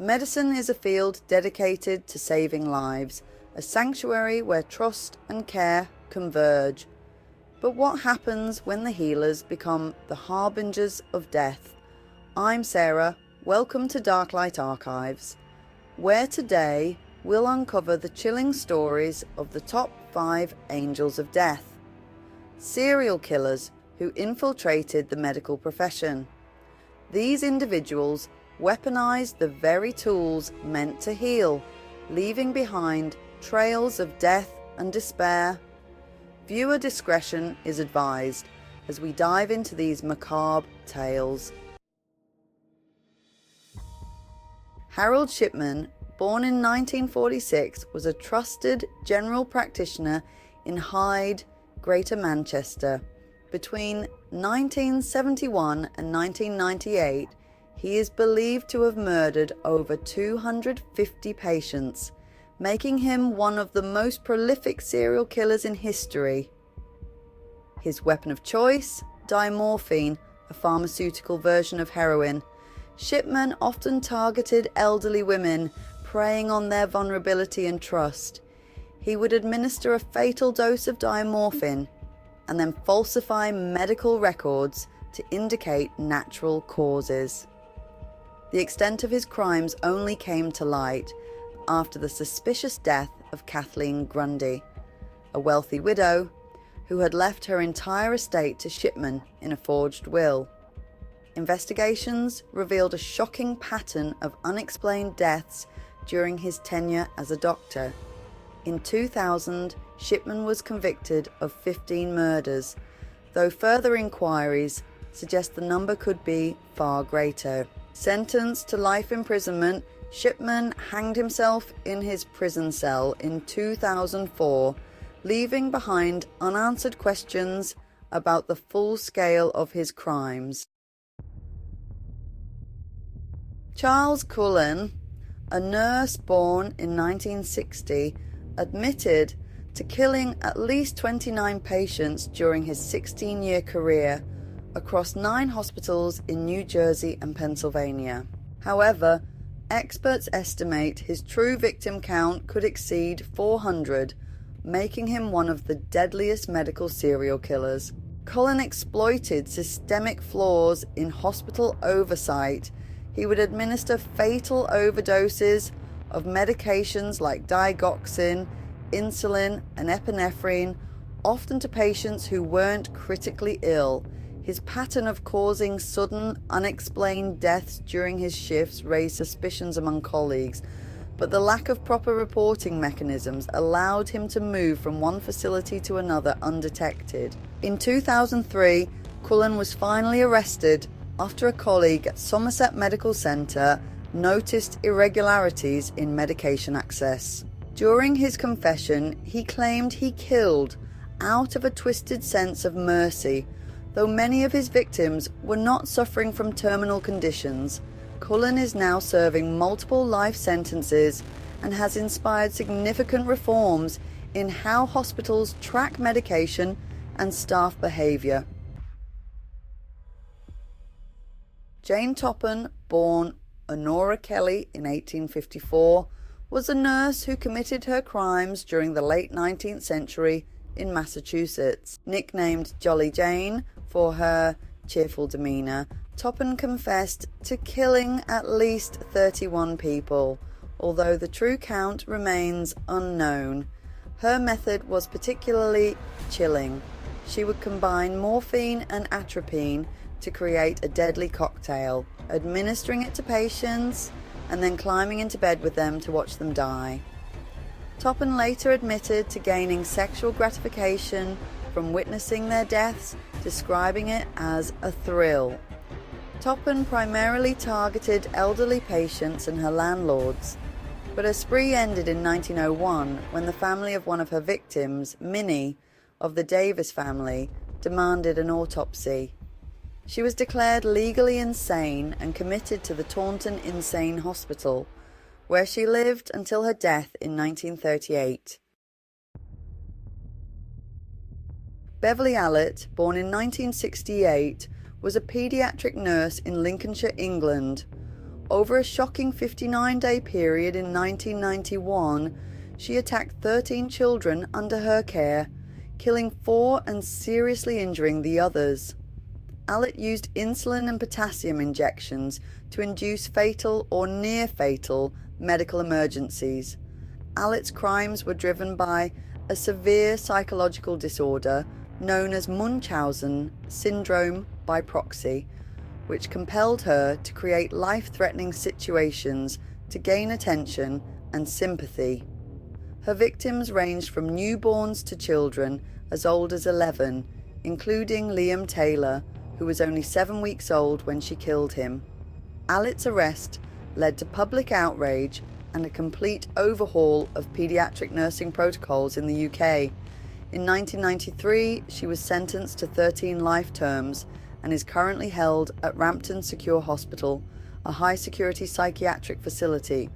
Medicine is a field dedicated to saving lives, a sanctuary where trust and care converge. But what happens when the healers become the harbingers of death? I'm Sarah, welcome to Darklight Archives, where today we'll uncover the chilling stories of the top 5 angels of death, serial killers who infiltrated the medical profession. These individuals weaponized the very tools meant to heal, leaving behind trails of death and despair. Viewer discretion is advised as we dive into these macabre tales. Harold Shipman, born in 1946, was a trusted general practitioner in Hyde, Greater Manchester. Between 1971 and 1998, he is believed to have murdered over 250 patients, making him one of the most prolific serial killers in history. His weapon of choice? Dimorphine, a pharmaceutical version of heroin. Shipman often targeted elderly women, preying on their vulnerability and trust. He would administer a fatal dose of dimorphine and then falsify medical records to indicate natural causes. The extent of his crimes only came to light after the suspicious death of Kathleen Grundy, a wealthy widow who had left her entire estate to Shipman in a forged will. Investigations revealed a shocking pattern of unexplained deaths during his tenure as a doctor. In 2000, Shipman was convicted of 15 murders, though further inquiries suggest the number could be far greater. Sentenced to life imprisonment, Shipman hanged himself in his prison cell in 2004, leaving behind unanswered questions about the full scale of his crimes. Charles Cullen, a nurse born in 1960, admitted to killing at least 29 patients during his 16-year career across 9 hospitals in New Jersey and Pennsylvania. However, experts estimate his true victim count could exceed 400, making him one of the deadliest medical serial killers. Cullen exploited systemic flaws in hospital oversight. He would administer fatal overdoses of medications like digoxin, insulin, and epinephrine, often to patients who weren't critically ill. His pattern of causing sudden, unexplained deaths during his shifts raised suspicions among colleagues, but the lack of proper reporting mechanisms allowed him to move from one facility to another undetected. In 2003, Cullen was finally arrested after a colleague at Somerset Medical Centre noticed irregularities in medication access. During his confession, he claimed he killed out of a twisted sense of mercy. Though many of his victims were not suffering from terminal conditions, Cullen is now serving multiple life sentences and has inspired significant reforms in how hospitals track medication and staff behaviour. Jane Toppan, born Honora Kelly in 1854, was a nurse who committed her crimes during the late 19th century in Massachusetts. Nicknamed Jolly Jane for her cheerful demeanour, Toppan confessed to killing at least 31 people, although the true count remains unknown. Her method was particularly chilling. She would combine morphine and atropine to create a deadly cocktail, administering it to patients and then climbing into bed with them to watch them die. Toppan later admitted to gaining sexual gratification from witnessing their deaths, describing it as a thrill. Toppan primarily targeted elderly patients and her landlords, but her spree ended in 1901 when the family of one of her victims, Minnie, of the Davis family, demanded an autopsy. She was declared legally insane and committed to the Taunton Insane Hospital, where she lived until her death in 1938. Beverly Allitt, born in 1968, was a paediatric nurse in Lincolnshire, England. Over a shocking 59-day period in 1991, she attacked 13 children under her care, killing 4 and seriously injuring the others. Allitt used insulin and potassium injections to induce fatal or near-fatal medical emergencies. Allitt's crimes were driven by a severe psychological disorder known as Munchausen syndrome by proxy, which compelled her to create life-threatening situations to gain attention and sympathy. Her victims ranged from newborns to children as old as 11, including Liam Taylor, who was only 7 weeks old when she killed him. Allitt's arrest led to public outrage and a complete overhaul of paediatric nursing protocols in the UK. In 1993, she was sentenced to 13 life terms and is currently held at Rampton Secure Hospital, a high-security psychiatric facility.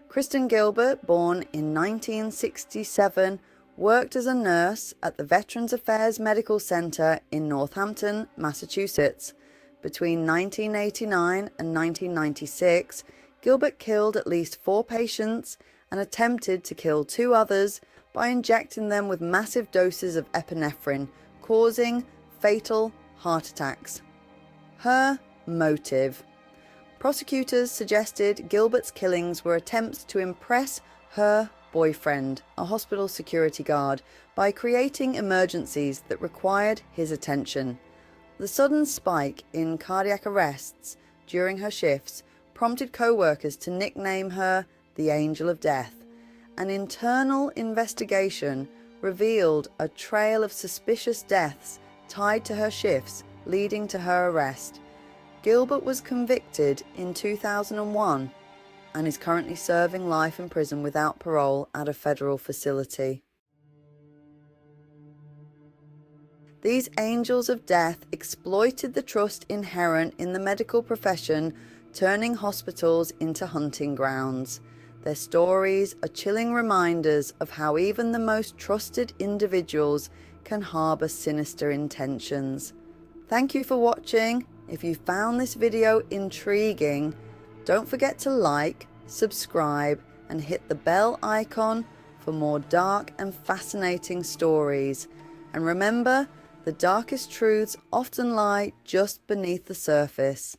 Kristen Gilbert, born in 1967, worked as a nurse at the Veterans Affairs Medical Center in Northampton, Massachusetts. Between 1989 and 1996, Gilbert killed at least 4 patients and attempted to kill 2 others by injecting them with massive doses of epinephrine, causing fatal heart attacks. Her motive. Prosecutors suggested Gilbert's killings were attempts to impress her boyfriend, a hospital security guard, by creating emergencies that required his attention. The sudden spike in cardiac arrests during her shifts prompted co-workers to nickname her the Angel of Death. An internal investigation revealed a trail of suspicious deaths tied to her shifts, leading to her arrest. Gilbert was convicted in 2001 and is currently serving life in prison without parole at a federal facility. These angels of death exploited the trust inherent in the medical profession, turning hospitals into hunting grounds. Their stories are chilling reminders of how even the most trusted individuals can harbour sinister intentions. Thank you for watching. If you found this video intriguing, don't forget to like, subscribe, and hit the bell icon for more dark and fascinating stories. And remember, the darkest truths often lie just beneath the surface.